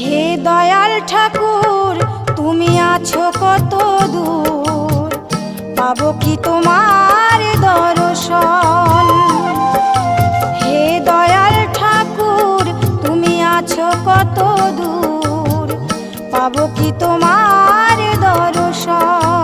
হে দয়াল ঠাকুর তুমি আছো কত দূর, পাবো কি তোমার দর্শন। হে দয়াল ঠাকুর তুমি আছো কত দূর, পাবো কি তোমার দর্শন।